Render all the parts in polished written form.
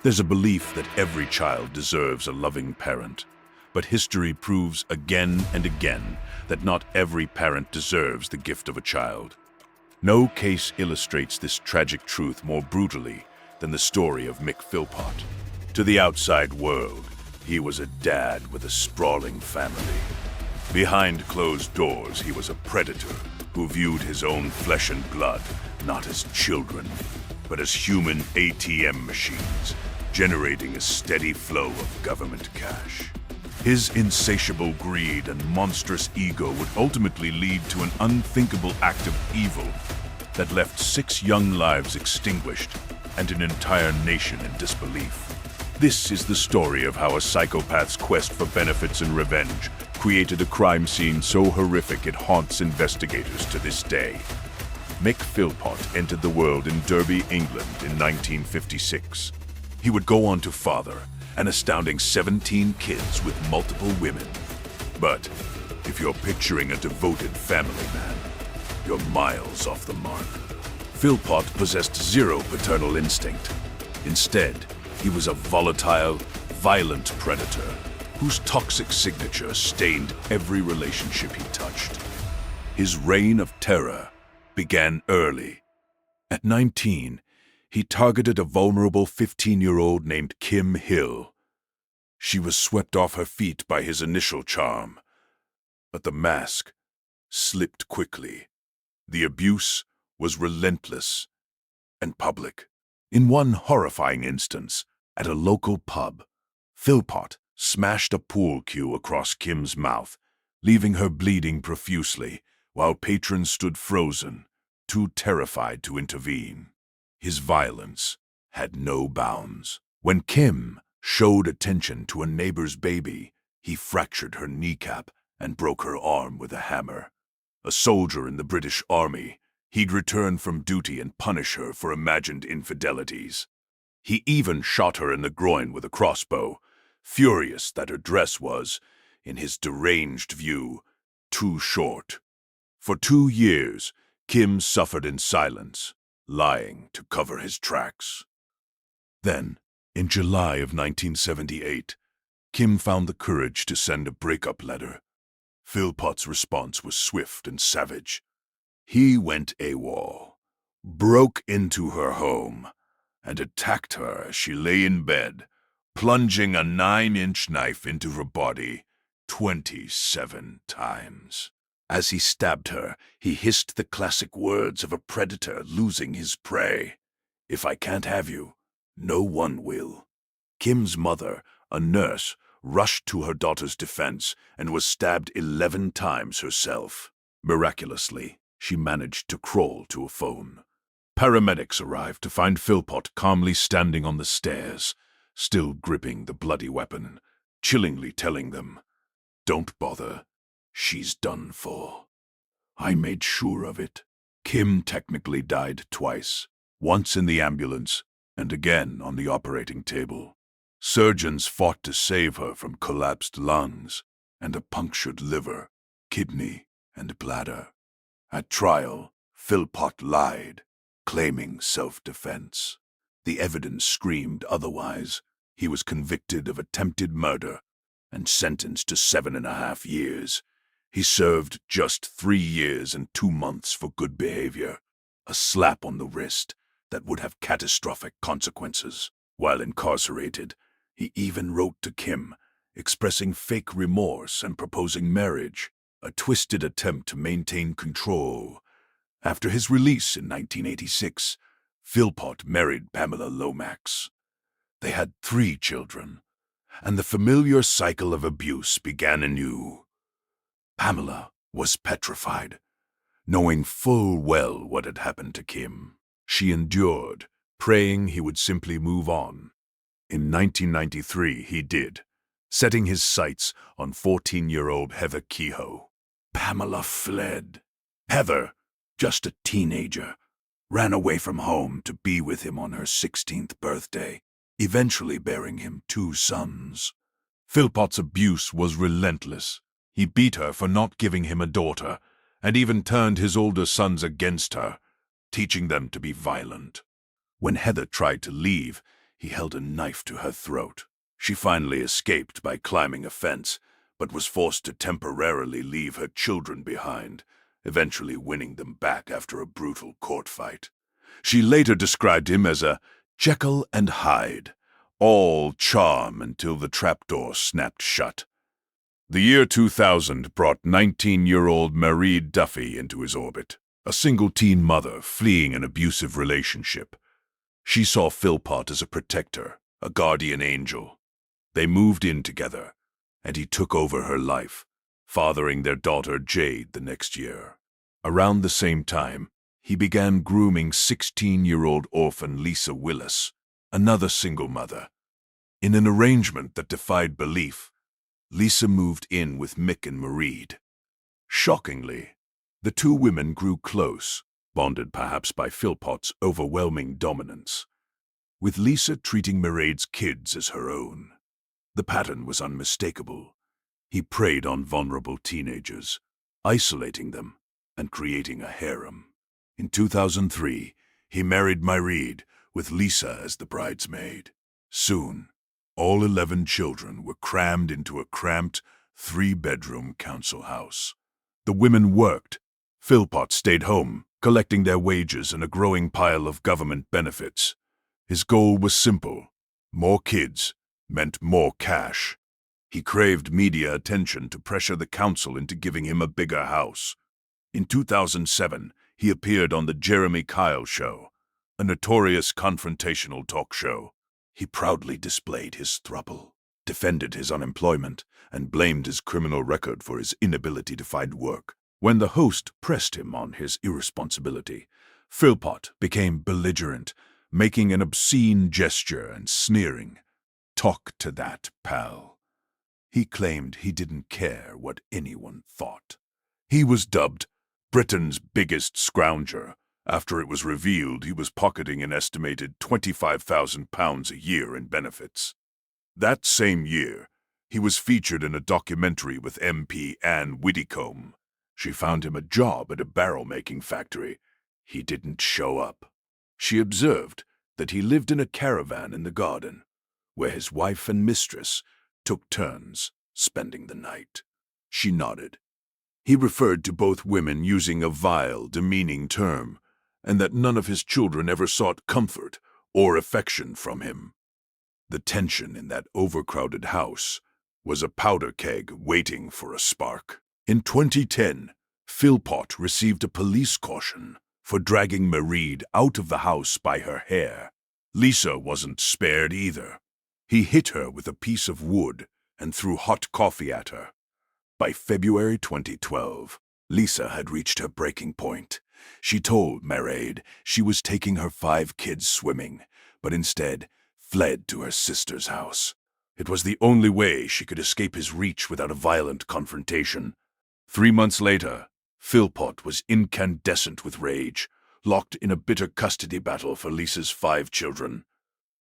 There's a belief that every child deserves a loving parent, but history proves again and again that not every parent deserves the gift of a child. No case illustrates this tragic truth more brutally than the story of Mick Philpott. To the outside world, he was a dad with a sprawling family. Behind closed doors, he was a predator who viewed his own flesh and blood not as children, but as human ATM machines, generating a steady flow of government cash. His insatiable greed and monstrous ego would ultimately lead to an unthinkable act of evil that left 6 young lives extinguished and an entire nation in disbelief. This is the story of how a psychopath's quest for benefits and revenge created a crime scene so horrific it haunts investigators to this day. Mick Philpott entered the world in Derby, England in 1956. He would go on to father an astounding 17 kids with multiple women. But if you're picturing a devoted family man, you're miles off the mark. Philpott possessed zero paternal instinct. Instead, he was a volatile, violent predator whose toxic signature stained every relationship he touched. His reign of terror began early. At 19, he targeted a vulnerable 15-year-old named Kim Hill. She was swept off her feet by his initial charm, but the mask slipped quickly. The abuse was relentless and public. In one horrifying instance, at a local pub, Philpott smashed a pool cue across Kim's mouth, leaving her bleeding profusely, while patrons stood frozen, too terrified to intervene. His violence had no bounds. When Kim showed attention to a neighbor's baby, he fractured her kneecap and broke her arm with a hammer. A soldier in the British Army, he'd return from duty and punish her for imagined infidelities. He even shot her in the groin with a crossbow, furious that her dress was, in his deranged view, too short. For 2 years, Kim suffered in silence, lying to cover his tracks. Then, in July of 1978, Kim found the courage to send a breakup letter. Philpott's response was swift and savage. He went AWOL, broke into her home, and attacked her as she lay in bed, plunging a 9-inch knife into her body 27 times. As he stabbed her, he hissed the classic words of a predator losing his prey. "If I can't have you, no one will." Kim's mother, a nurse, rushed to her daughter's defense and was stabbed 11 times herself. Miraculously, she managed to crawl to a phone. Paramedics arrived to find Philpott calmly standing on the stairs, still gripping the bloody weapon, chillingly telling them, "Don't bother. She's done for." I made sure of it. Kim technically died twice, once in the ambulance and again on the operating table. Surgeons fought to save her from collapsed lungs and a punctured liver, kidney, and bladder. At trial, Philpott lied, claiming self-defense. The evidence screamed otherwise. He was convicted of attempted murder and sentenced to 7.5 years. He served just 3 years and 2 months for good behavior, a slap on the wrist that would have catastrophic consequences. While incarcerated, he even wrote to Kim, expressing fake remorse and proposing marriage, a twisted attempt to maintain control. After his release in 1986, Philpott married Pamela Lomax. They had 3 children, and the familiar cycle of abuse began anew. Pamela was petrified, knowing full well what had happened to Kim. She endured, praying he would simply move on. In 1993, he did, setting his sights on 14-year-old Heather Kehoe. Pamela fled. Heather, just a teenager, ran away from home to be with him on her 16th birthday, eventually bearing him 2 sons. Philpott's abuse was relentless. He beat her for not giving him a daughter, and even turned his older sons against her, teaching them to be violent. When Heather tried to leave, he held a knife to her throat. She finally escaped by climbing a fence, but was forced to temporarily leave her children behind, eventually winning them back after a brutal court fight. She later described him as a Jekyll and Hyde, all charm until the trapdoor snapped shut. The year 2000 brought 19-year-old Marie Duffy into his orbit, a single teen mother fleeing an abusive relationship. She saw Philpott as a protector, a guardian angel. They moved in together, and he took over her life, fathering their daughter Jade the next year. Around the same time, he began grooming 16-year-old orphan Lisa Willis, another single mother. In an arrangement that defied belief, Lisa moved in with Mick and Marie. Shockingly, the two women grew close, bonded perhaps by Philpott's overwhelming dominance, with Lisa treating Marie's kids as her own. The pattern was unmistakable. He preyed on vulnerable teenagers, isolating them and creating a harem. In 2003, he married Marie, with Lisa as the bridesmaid. Soon, all 11 children were crammed into a cramped, 3-bedroom council house. The women worked. Philpott stayed home, collecting their wages and a growing pile of government benefits. His goal was simple: more kids meant more cash. He craved media attention to pressure the council into giving him a bigger house. In 2007, he appeared on The Jeremy Kyle Show, a notorious confrontational talk show. He proudly displayed his throuple, defended his unemployment, and blamed his criminal record for his inability to find work. When the host pressed him on his irresponsibility, Philpott became belligerent, making an obscene gesture and sneering. "Talk to that, pal." He claimed he didn't care what anyone thought. He was dubbed Britain's biggest scrounger after it was revealed he was pocketing an estimated £25,000 a year in benefits. That same year, he was featured in a documentary with MP Anne Widdecombe. She found him a job at a barrel-making factory. He didn't show up. She observed that he lived in a caravan in the garden, where his wife and mistress took turns spending the night. She nodded. He referred to both women using a vile, demeaning term, and that none of his children ever sought comfort or affection from him. The tension in that overcrowded house was a powder keg waiting for a spark. In 2010, Philpott received a police caution for dragging Marie out of the house by her hair. Lisa wasn't spared either. He hit her with a piece of wood and threw hot coffee at her. By February 2012, Lisa had reached her breaking point. She told Marie she was taking her 5 kids swimming, but instead fled to her sister's house. It was the only way she could escape his reach without a violent confrontation. 3 months later, Philpott was incandescent with rage, locked in a bitter custody battle for Lisa's 5 children.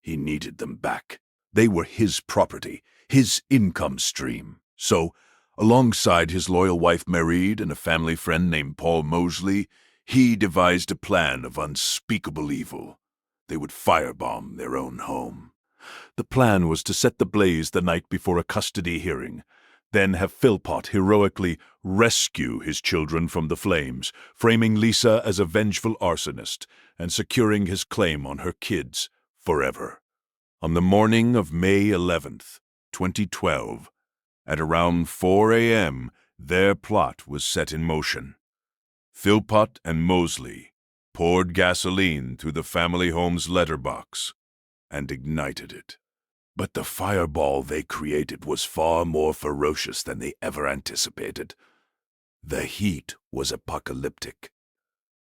He needed them back. They were his property, his income stream. So, alongside his loyal wife Marie and a family friend named Paul Mosley, he devised a plan of unspeakable evil. They would firebomb their own home. The plan was to set the blaze the night before a custody hearing, then have Philpott heroically rescue his children from the flames, framing Lisa as a vengeful arsonist and securing his claim on her kids forever. On the morning of May 11th, 2012, at around 4 a.m., their plot was set in motion. Philpott and Mosley poured gasoline through the family home's letterbox and ignited it. But the fireball they created was far more ferocious than they ever anticipated. The heat was apocalyptic.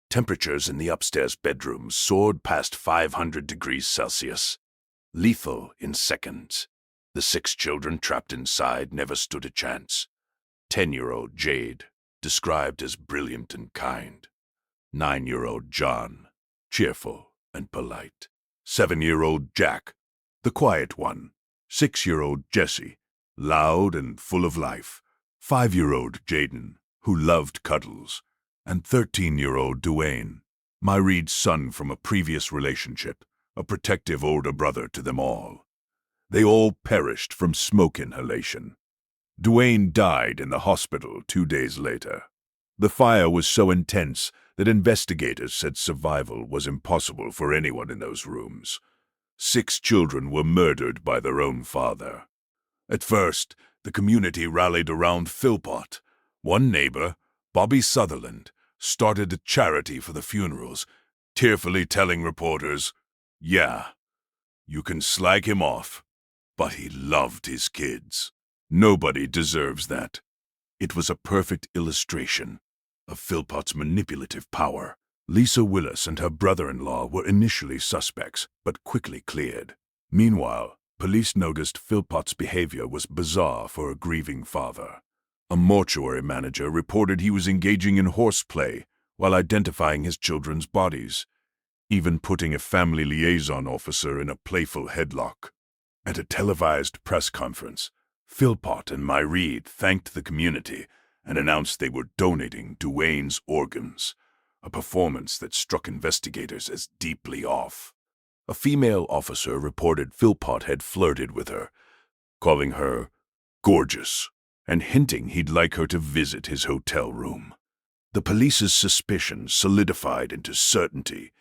Temperatures in the upstairs bedrooms soared past 500 degrees Celsius, lethal in seconds. The 6 children trapped inside never stood a chance. 10-year-old Jade, described as brilliant and kind. 9-year-old John, cheerful and polite. 7-year-old Jack, the quiet one. 6-year-old Jesse, loud and full of life. 5-year-old Jaden, who loved cuddles. And 13-year-old Duane, Marie's son from a previous relationship, a protective older brother to them all. They all perished from smoke inhalation. Duane died in the hospital 2 days later. The fire was so intense that investigators said survival was impossible for anyone in those rooms. 6 children were murdered by their own father. At first, the community rallied around Philpott. One neighbor, Bobby Sutherland, started a charity for the funerals, tearfully telling reporters, "Yeah, you can slag him off, but he loved his kids. Nobody deserves that." It was a perfect illustration of Philpott's manipulative power. Lisa Willis and her brother-in-law were initially suspects, but quickly cleared. Meanwhile, police noticed Philpott's behavior was bizarre for a grieving father. A mortuary manager reported he was engaging in horseplay while identifying his children's bodies, even putting a family liaison officer in a playful headlock. At a televised press conference, Philpott and Myreed thanked the community and announced they were donating Duane's organs, a performance that struck investigators as deeply off. A female officer reported Philpott had flirted with her, calling her gorgeous and hinting he'd like her to visit his hotel room. The police's suspicions solidified into certainty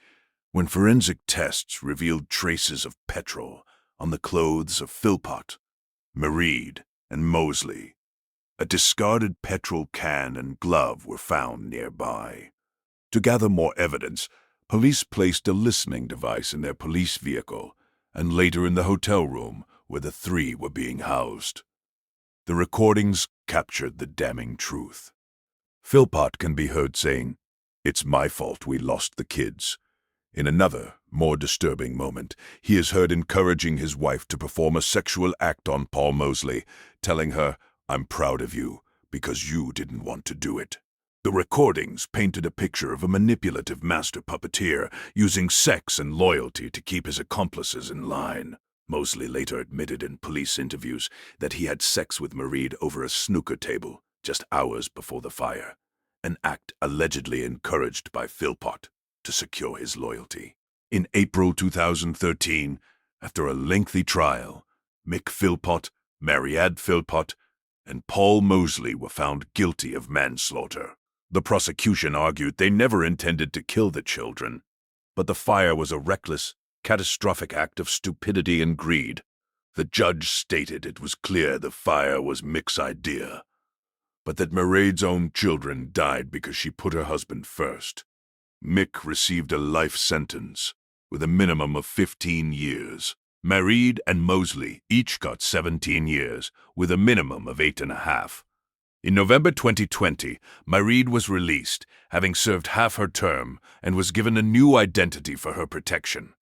when forensic tests revealed traces of petrol on the clothes of Philpott, Myreed, and Mosley. A discarded petrol can and glove were found nearby. To gather more evidence, police placed a listening device in their police vehicle and later in the hotel room where the 3 were being housed. The recordings captured the damning truth. Philpott can be heard saying, "It's my fault we lost the kids." In another, more disturbing moment, he is heard encouraging his wife to perform a sexual act on Paul Mosley, telling her, "I'm proud of you because you didn't want to do it." The recordings painted a picture of a manipulative master puppeteer using sex and loyalty to keep his accomplices in line. Mosley later admitted in police interviews that he had sex with Myreed over a snooker table just hours before the fire, an act allegedly encouraged by Philpott to secure his loyalty. In April 2013, after a lengthy trial, Mick Philpott, Marianne Philpott, and Paul Mosley were found guilty of manslaughter. The prosecution argued they never intended to kill the children, but the fire was a reckless, catastrophic act of stupidity and greed. The judge stated it was clear the fire was Mick's idea, but that Myreed's own children died because she put her husband first. Mick received a life sentence, with a minimum of 15 years. Myreed and Mosley each got 17 years, with a minimum of 8.5. In November 2020, Myreed was released, having served half her term, and was given a new identity for her protection,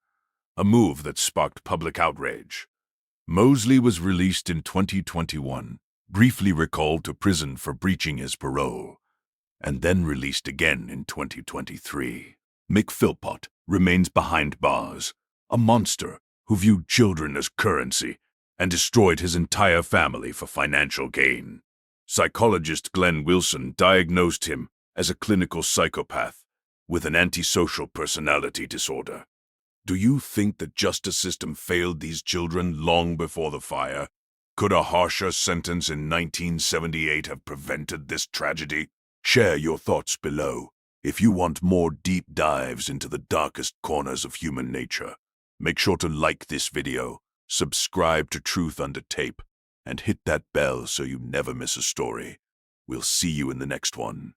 a move that sparked public outrage. Mosley was released in 2021, briefly recalled to prison for breaching his parole, and then released again in 2023. Mick Philpott remains behind bars, a monster who viewed children as currency and destroyed his entire family for financial gain. Psychologist Glenn Wilson diagnosed him as a clinical psychopath with an antisocial personality disorder. Do you think the justice system failed these children long before the fire? Could a harsher sentence in 1978 have prevented this tragedy? Share your thoughts below. If you want more deep dives into the darkest corners of human nature, make sure to like this video, subscribe to Truth Under Tape, and hit that bell so you never miss a story. We'll see you in the next one.